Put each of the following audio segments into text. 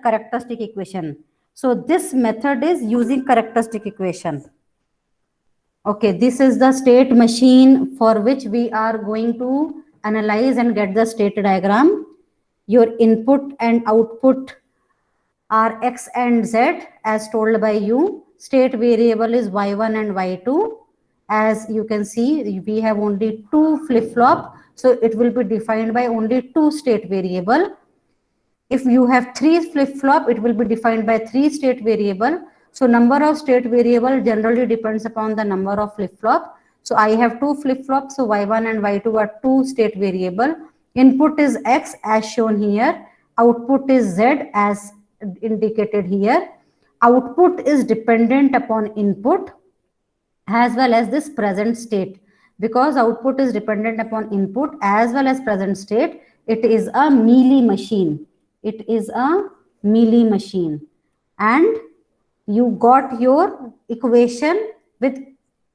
characteristic equation. So this method is using characteristic equation. Okay, this is the state machine for which we are going to analyze and get the state diagram. Your input and output are x and z as told by you. State variable is y1 and y2. As you can see, we have only two flip-flop, so it will be defined by only two state variable. If you have three flip-flop, it will be defined by three state variable. So number of state variable generally depends upon the number of flip-flop. So I have two flip-flops, so y1 and y2 are two state variable. Input is x as shown here. Output is z as indicated here. Output is dependent upon input as well as this present state. Because output is dependent upon input as well as present state, it is a Mealy machine. It is a Mealy machine. And you got your equation with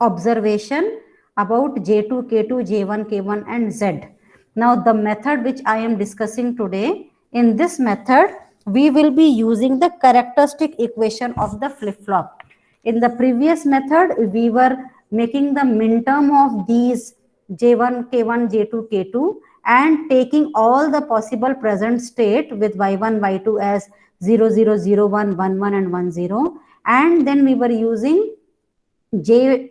observation about J2, K2, J1, K1 and Z. Now the method which I am discussing today, in this method, we will be using the characteristic equation of the flip-flop. In the previous method, we were making the minterm of these J1, K1, J2, K2 and taking all the possible present state with Y1, Y2 as 0, 0, 0, 1, 1, 1 and 1, 0. And then we were using J2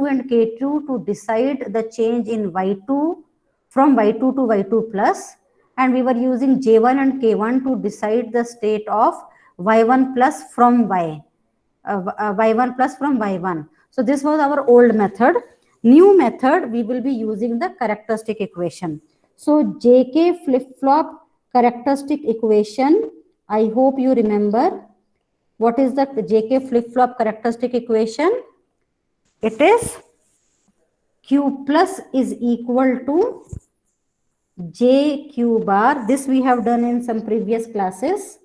and K2 to decide the change in Y2 from Y2 to Y2 plus. And we were using J1 and K1 to decide the state of Y1 plus from Y. Y1 plus from Y1. So this was our old method. New method, we will be using the characteristic equation. So JK flip-flop characteristic equation, I hope you remember. What is the JK flip-flop characteristic equation? It is Q plus is equal to JQ bar. This we have done in some previous classes.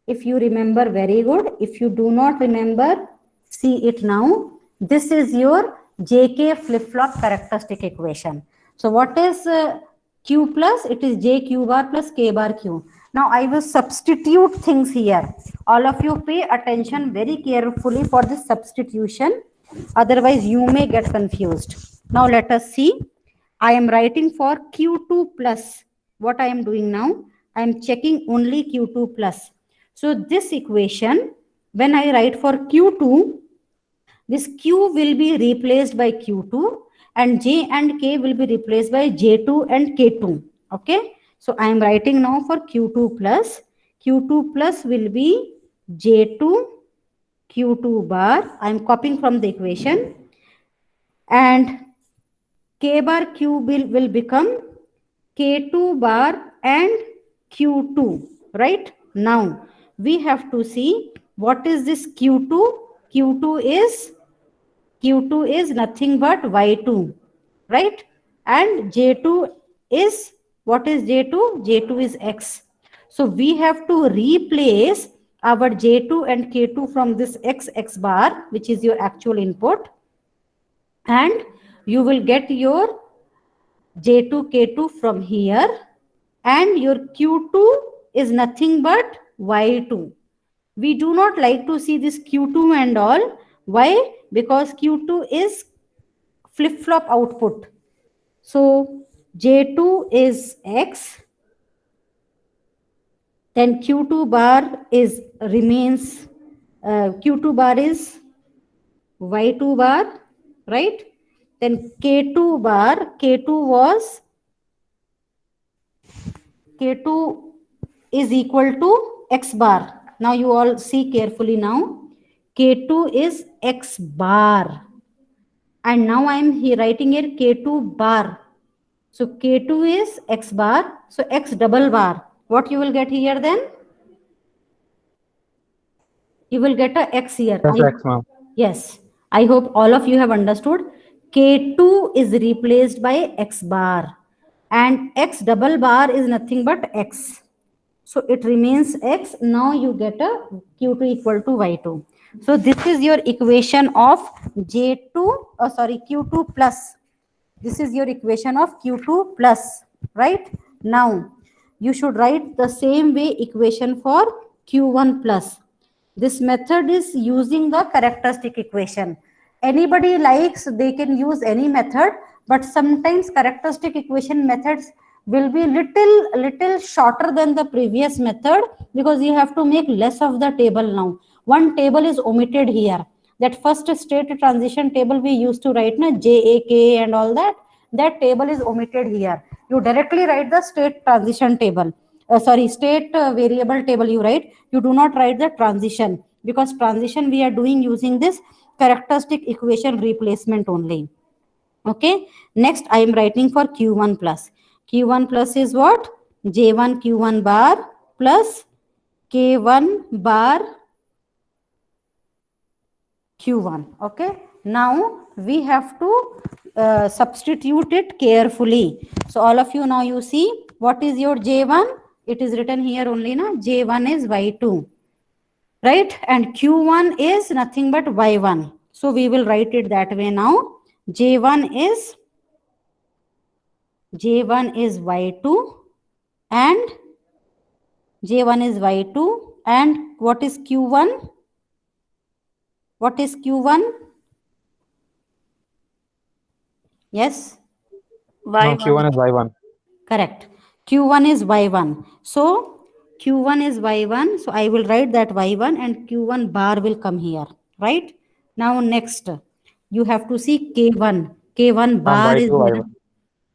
If you remember, very good. If you do not remember, see it now. This is your JK flip-flop characteristic equation. So what is Q plus? It is JQ bar plus K bar Q. Now I will substitute things here. All of you pay attention very carefully for this substitution. Otherwise you may get confused. Now let us see. I am writing for Q2 plus. What I am doing now? I am checking only Q2 plus. So this equation, when I write for Q2, this Q will be replaced by Q2 and J and K will be replaced by J2 and K2. Okay. So I am writing now for Q2 plus. Q2 plus will be J2 Q2 bar. I am copying from the equation. And K bar Q will become K2 bar and Q2. Right. Now we have to see what is this Q2. Q2 is nothing but Y2, right? And J2 is, what is J2? J2 is X. So we have to replace our J2 and K2 from this X bar, which is your actual input. And you will get your J2, K2 from here. And your Q2 is nothing but Y2. We do not like to see this Q2 and all. Why? Because Q2 is flip-flop output. So J2 is X. Then Q2 bar remains Q2 bar is Y2 bar, right? Then K2 bar, K2 is equal to X bar. Now you all see carefully now. K2 is X bar. And now I am here writing here K2 bar. So K2 is X bar. So X double bar. What you will get here then? You will get a X here. Yes. I hope all of you have understood. K2 is replaced by X bar. And X double bar is nothing but X. So it remains X. Now you get a Q2 equal to Y2. So this is your equation of Q2 plus. This is your equation of Q2 plus, right? Now, you should write the same way equation for q1 plus. This method is using the characteristic equation. Anybody likes, they can use any method, but sometimes characteristic equation methods will be little shorter than the previous method, because you have to make less of the table now. One table is omitted here. That first state transition table we used to write, na, JAK and all that, that table is omitted here. You directly write the state transition table. Sorry, state variable table you write. You do not write the transition, because transition we are doing using this characteristic equation replacement only. Okay. Next, I am writing for q1 plus. Q1 plus is what? J1 q1 bar plus k1 bar q1. Okay. Now we have to substitute it carefully. So all of you, now you see what is your j1. It is written here only, na, j1 is y2, right? And q1 is nothing but y1. So we will write it that way now. j1 is y2 and j1 is y2, and what is q1? What is q1? Yes, No, Y1. Q1 is Y1. correct. q1 is y1. So q1 is y1. So I will write that y1 and q1 bar will come here, right? Now next, you have to see k1. K1 From bar is Y2, here. Y1.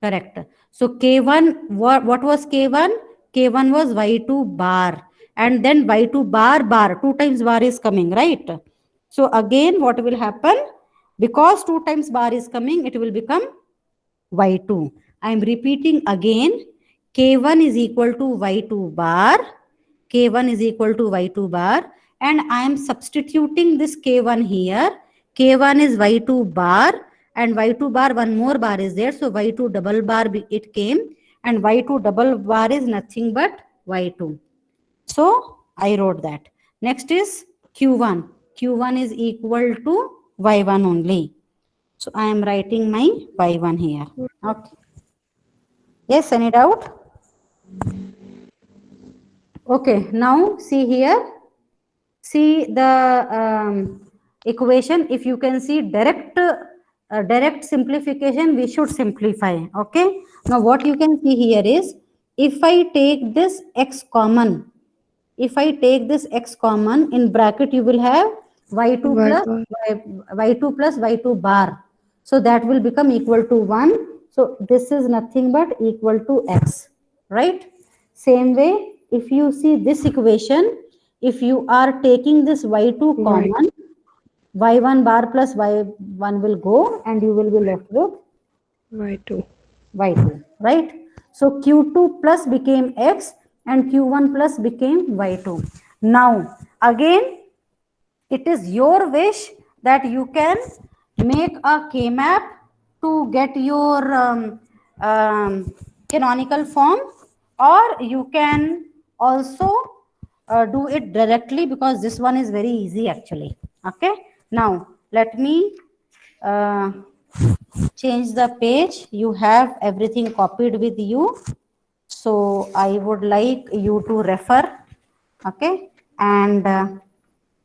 Correct. So K1, what was K1? K1 was Y2 bar. And then Y2 bar bar, 2 times bar is coming, right? So again, what will happen? Because 2 times bar is coming, it will become y2. I am repeating again. K1 is equal to y2 bar. K1 is equal to y2 bar. And I am substituting this K1 here. K1 is y2 bar. And y2 bar, one more bar is there. So y2 double bar it came. And y2 double bar is nothing but y2. So I wrote that. Next is Q1. Q1 is equal to y1 only. So I am writing my y1 here. Okay. Yes, any doubt? Okay, now see here. See the equation. If you can see direct simplification, we should simplify. Okay. Now what you can see here is, if I take this x common, if I take this x common, in bracket you will have y2 Y plus bar. y2 plus y2 bar. So that will become equal to 1. So this is nothing but equal to x, right? Same way, if you see this equation, if you are taking this y2 Y common, y1 bar plus y1 will go and you will be left with Y2. y2, right? So q2 plus became x and q1 plus became y2. Now again, it is your wish that you can make a k-map to get your canonical form, or you can also do it directly, because this one is very easy actually. Okay. Now let me uh, change the page. You have everything copied with you, so I would like you to refer. Okay. And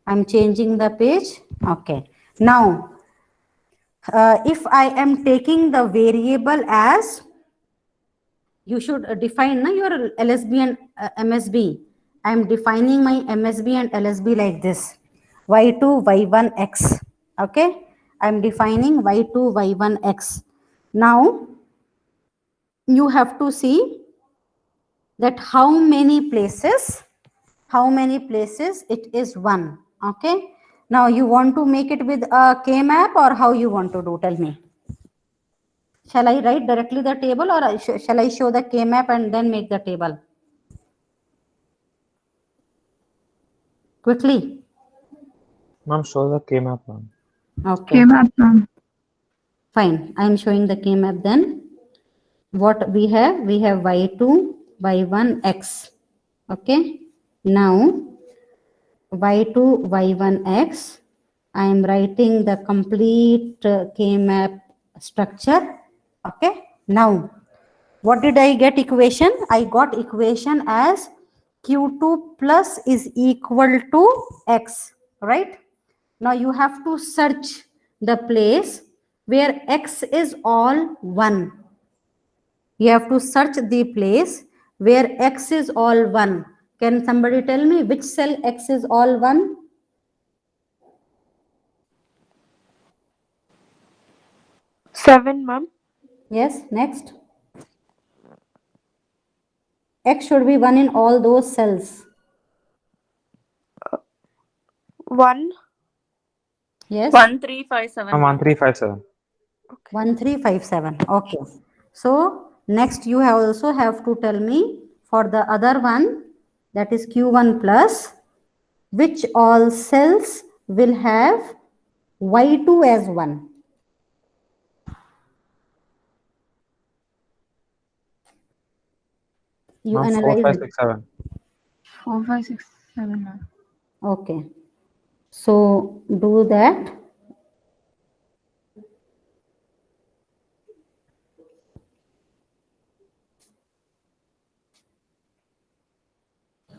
I'm changing the page. Okay. Now if I am taking the variable as, you should define your LSB and MSB. I am defining my MSB and LSB like this: y2 y1 x. Okay. I am defining y2 y1 x. Now you have to see that how many places it is 1. Okay. Now you want to make it with a k map, or how you want to do? Tell me. Shall I write directly the table, or shall I show the k map and then make the table quickly? Ma'am, show the K map, ma'am. Okay, Came up from fine. I am showing the k map then. What we have y2 y1 x. Okay. Now y2 y1 x, I am writing the complete k map structure. Okay. Now What did I get equation? I got equation as q2 plus is equal to x, right? Now you have to search the place where x is all 1. You have to search the place where x is all 1. Can somebody tell me which cell x is all 1? 7, ma'am. Yes, next. X should be 1 in all those cells. 1. Yes, 1357. Ma'am, 1357. Okay. 1357. Okay. So next you have also have to tell me for the other one, that is Q1 plus, which all cells will have Y2 as 1. You Ma'am, analyze it. 4567. 4567, ma'am. Okay. So do that.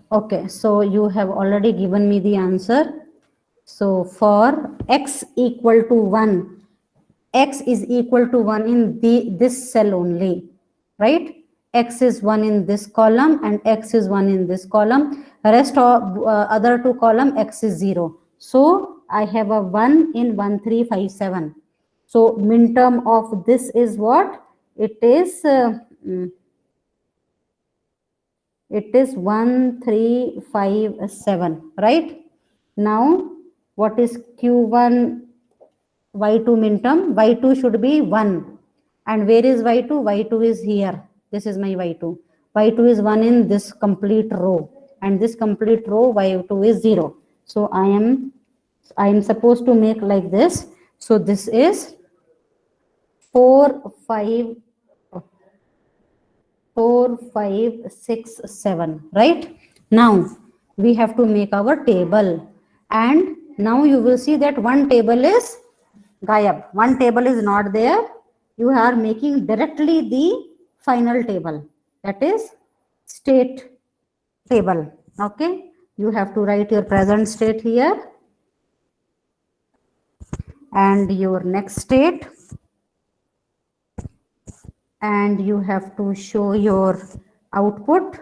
Okay. So you have already given me the answer. So for x equal to 1, x is equal to 1 in this cell only, right? X is 1 in this column and x is 1 in this column. Rest of other two column, x is 0. So I have a 1 in 1357. So min term of this is what? It is 1357, right? Now what is q1 y2 min term? Y2 should be 1. And where is y2? Y2 is here. This is my y2. Y2 is 1 in this complete row. And this complete row y2 is 0. So I am supposed to make like this. So this is 4, 5, 4, 5, 6, 7, right? Now we have to make our table. And now you will see that one table is Gayab. One table is not there. You are making directly the final table. That is state table. Okay. You have to write your present state here and your next state. And you have to show your output.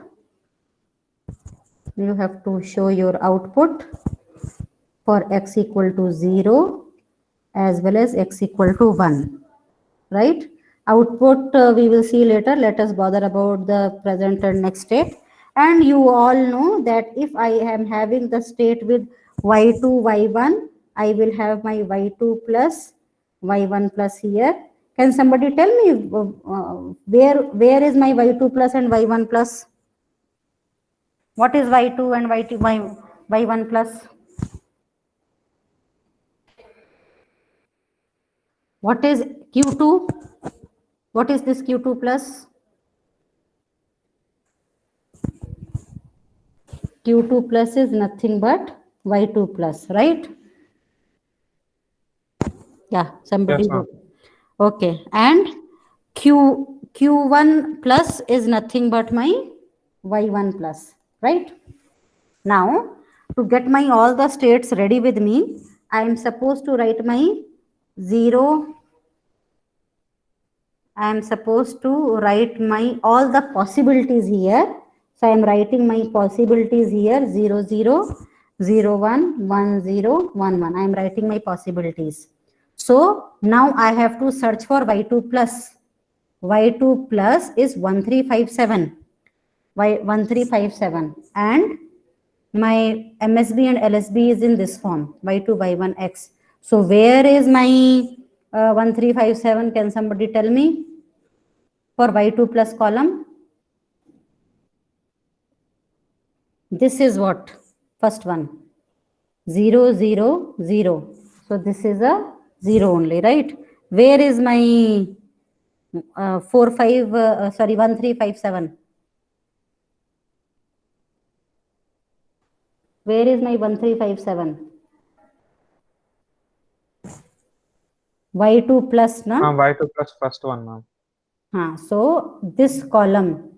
You have to show your output for x equal to 0 as well as x equal to 1. Right? Output we will see later. Let us bother about the present and next state. And you all know that if I am having the state with y2, y1, I will have my y2 plus y1 plus here. Can somebody tell me where is my y2 plus and y1 plus? What is y2 and y1 plus? What is q2? What is this q2 plus? Q2 plus is nothing but Y2 plus, right? Yeah, somebody Yes, wrote. ma'am. Okay, and Q1 plus is nothing but my Y1 plus, right? Now, to get my all the states ready with me, I am supposed to write my 0. I am supposed to write my all the possibilities here. So I am writing my possibilities here 0 0 0 1 1 0 1 1. I am writing my possibilities. So now I have to search for y2 plus. Y2 plus is 1357. Y1357 and my MSB and LSB is in this form y2 y1 x. So where is my 1357? Can somebody tell me? For y2 plus column, this is what? First one, 0 0 0. So this is a 0 only, right? Where is my 4 5 sorry 1357? Where is my 1357? Y2 plus na? Ma'am, Y2 plus first one, ma'am. So this column,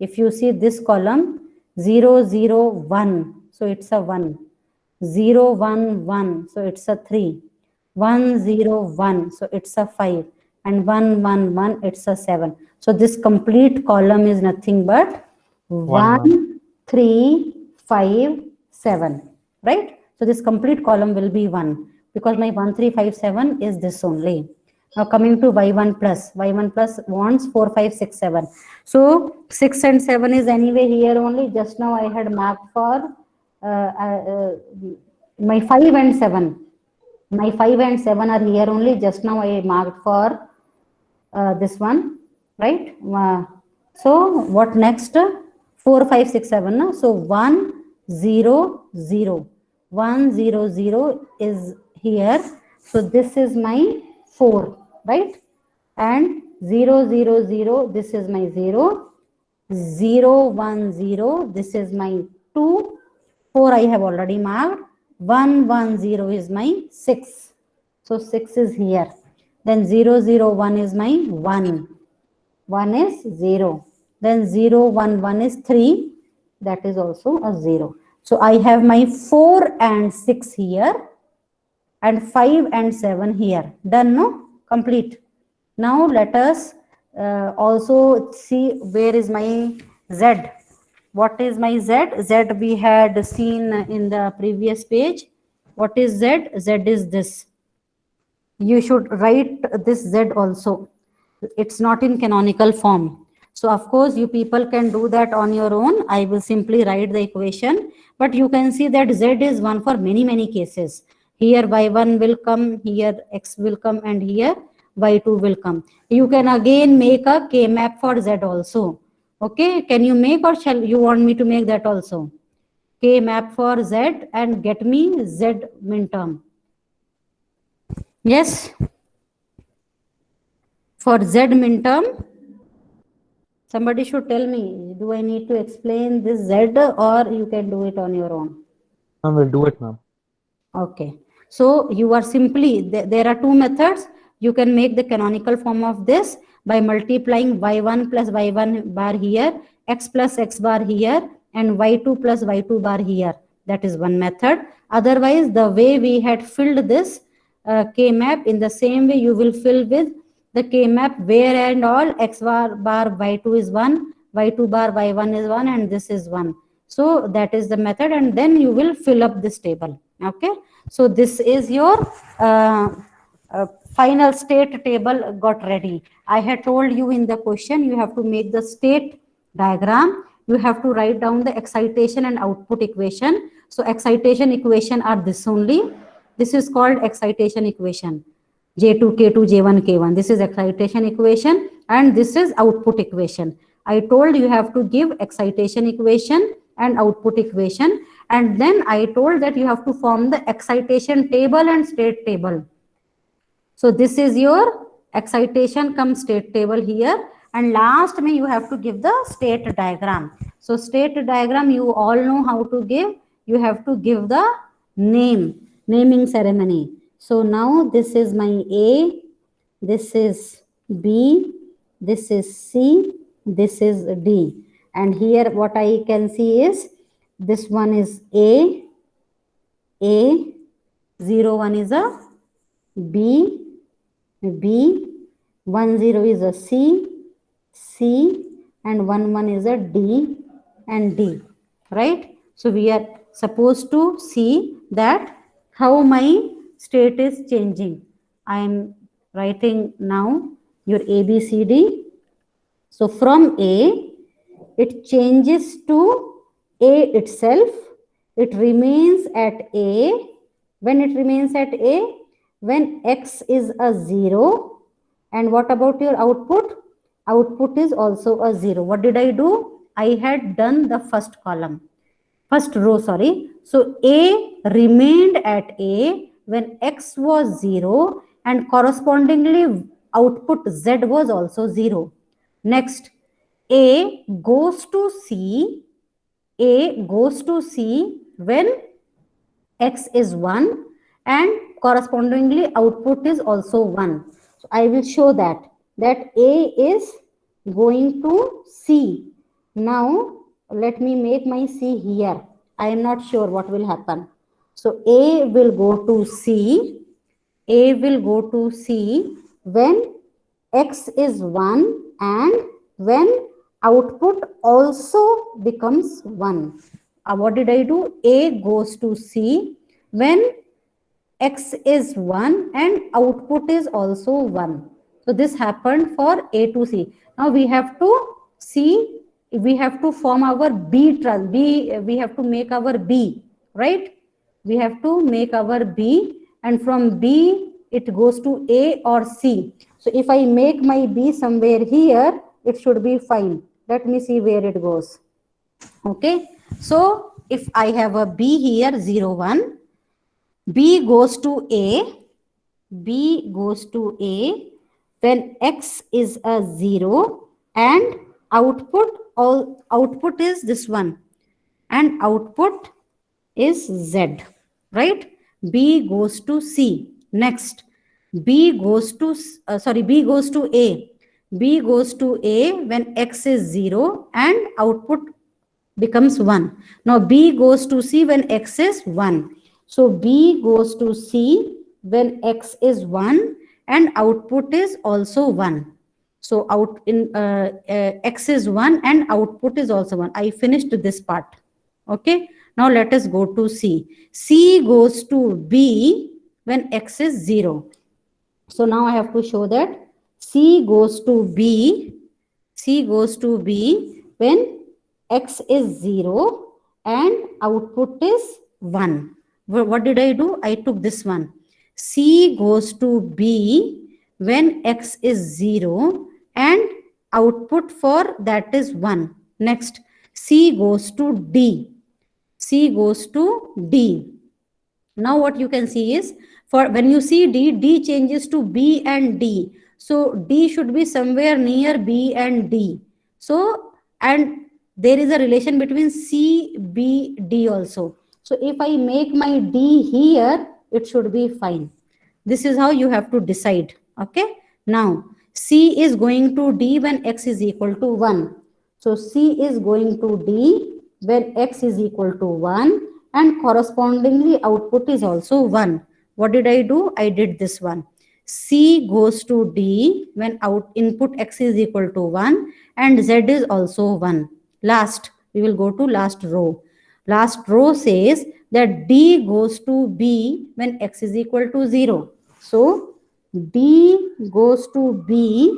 if you see this column, 0, 0, 1, so it's a 1. 0, 1, 1, so it's a 3. 1, 0, 1, so it's a 5. And 1, 1, 1, it's a 7. So this complete column is nothing but 1, ma'am. 1, 3, 5, 7. Right? So this complete column will be 1 because my 1, 3, 5, 7 is this only. Now coming to y1 plus wants 4, 5, 6, 7. So 6 and 7 is anyway here only. Just now I had marked for my 5 and 7. My 5 and 7 are here only. Just now I marked for this one, right? So what next? 4, 5, 6, 7. No? So 1, 0, 0. 1, 0, 0 is here. So this is my 4, right? And 0, 0, 0, this is my 0. 0, 1, 0, this is my 2. 4 I have already marked. 1, 1, 0 is my 6. So 6 is here. Then 0, 0, 1 is my 1. 1 is 0. Then 0, 1, 1 is 3. That is also a 0. So I have my 4 and 6 here and 5 and 7 here. Done, no? Complete. Now let us also see where is my Z. What is my Z? Z we had seen in the previous page. What is Z? Z is this. You should write this Z also. It's not in canonical form. So of course you people can do that on your own. I will simply write the equation, but you can see that Z is 1 for many cases. Here y1 will come, here x will come, and here y2 will come. You can again make a K map for Z also. Okay, can you make, or shall you want me to make that also? K map for Z and get me Z min term. Yes. For Z min term, somebody should tell me, do I need to explain this Z or you can do it on your own? Ma'am, we'll do it, ma'am. Okay. So you are simply, there are two methods. You can make the canonical form of this by multiplying y1 plus y1 bar here, x plus x bar here, and y2 plus y2 bar here. That is one method. Otherwise, the way we had filled this K map, in the same way you will fill with the K map where and all x bar y2 is 1, y2 bar y1 is 1, and this is 1. So that is the method, and then you will fill up this table. Okay, so this is your final state table got ready. I had told you in the question you have to make the state diagram. You have to write down the excitation and output equation. So excitation equation are this only. This is called excitation equation. J2, K2, J1, K1. This is excitation equation and this is output equation. I told you have to give excitation equation and output equation, and then I told that you have to form the excitation table and state table. So this is your excitation come state table here, and last me you have to give the state diagram. So state diagram you all know how to give. You have to give the naming ceremony. So now this is my A, this is B, this is C, this is D. And here what I can see is this one is A, 0, 1 is a B, 1, 0 is a C, and 1, 1 is a D and D, right? So we are supposed to see that how my state is changing. I am writing now your A, B, C, D. So from A, it changes to A itself. It remains at A. When it remains at A, when X is a 0. And what about your output? Output is also a 0. What did I do? I had done the first column. First row, sorry. So A remained at A when X was 0 and correspondingly output Z was also 0. Next, A goes to C. A goes to C when X is 1 and correspondingly output is also 1. So I will show that A is going to C. Now let me make my C here. I am not sure what will happen. So A will go to C. A will go to C when X is 1 and when output also becomes 1. What did I do? A goes to C when X is 1 and output is also 1. So this happened for A to C. Now we have to see, we have to form our we have to make our B, right? We have to make our B, and from B it goes to A or C. So if I make my B somewhere here, it should be fine. Let me see where it goes. Okay. So if I have a B here, 0, 1, B goes to A, B goes to A when X is a 0 and output is this one, and output is Z, right? B goes to C. Next, B goes to, B goes to A. B goes to A when X is 0 and output becomes 1. Now B goes to C when X is 1. So B goes to C when X is 1 and output is also 1. So out in X is 1 and output is also 1. I finished this part. Okay. Now let us go to C. C goes to B when X is 0. So now I have to show that C goes to B. C goes to B when X is 0 and output is 1. What did I do? I took this one. C goes to B when X is 0 and output for that is 1. Next, C goes to D. C goes to D. Now what you can see is, for when you see D, D changes to B and D. So D should be somewhere near B and D. So, and there is a relation between C, B, D also. So if I make my D here, it should be fine. This is how you have to decide. Okay. Now C is going to D when X is equal to 1. So C is going to D when X is equal to 1 and correspondingly output is also 1. What did I do? I did this one. C goes to D when input X is equal to 1 and Z is also 1. Last, we will go to last row. Last row says that D goes to B when X is equal to 0. So D goes to B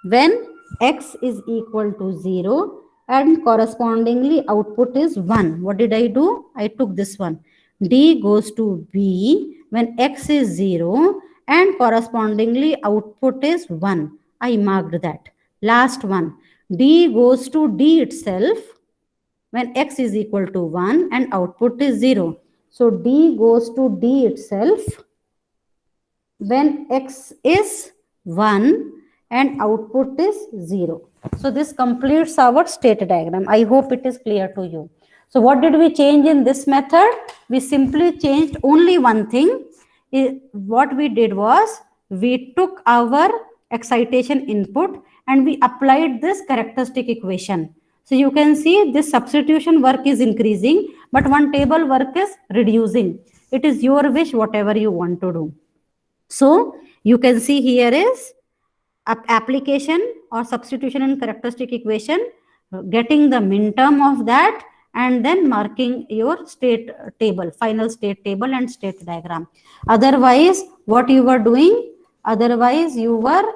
when X is equal to 0 and correspondingly output is 1. What did I do? I took this one. D goes to B when X is 0 and correspondingly output is 1. I marked that. Last one. D goes to D itself when X is equal to 1 and output is 0. So D goes to D itself when X is 1 and output is 0. So this completes our state diagram. I hope it is clear to you. So what did we change in this method? We simply changed only one thing. What we did was we took our excitation input and we applied this characteristic equation. So you can see this substitution work is increasing, but one table work is reducing. It is your wish, whatever you want to do. So you can see here is application or substitution in characteristic equation, getting the min term of that, and then marking your state table, final state table and state diagram. Otherwise, what you were doing? Otherwise, you were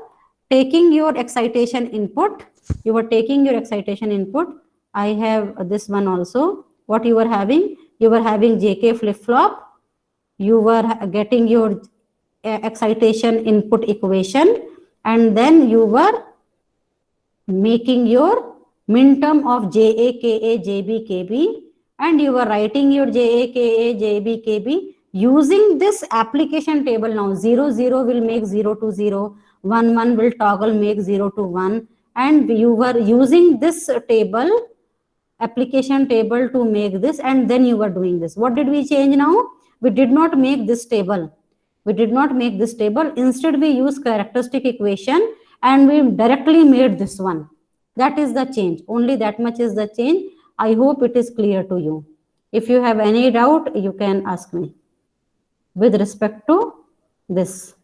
taking your excitation input. You were taking your excitation input. I have this one also. What you were having? You were having JK flip-flop. You were getting your excitation input equation, and then you were making your min term of JA, KA, JB, KB, and you were writing your JA, KA, JB, KB using this application table. Now 0, 0 will make 0 to 0, 1, 1 will toggle make 0 to 1, and you were using this table, application table, to make this, and then you were doing this. What did we change now? We did not make this table. We did not make this table. Instead, we use characteristic equation and we directly made this one. That is the change. Only that much is the change. I hope it is clear to you. If you have any doubt, you can ask me with respect to this.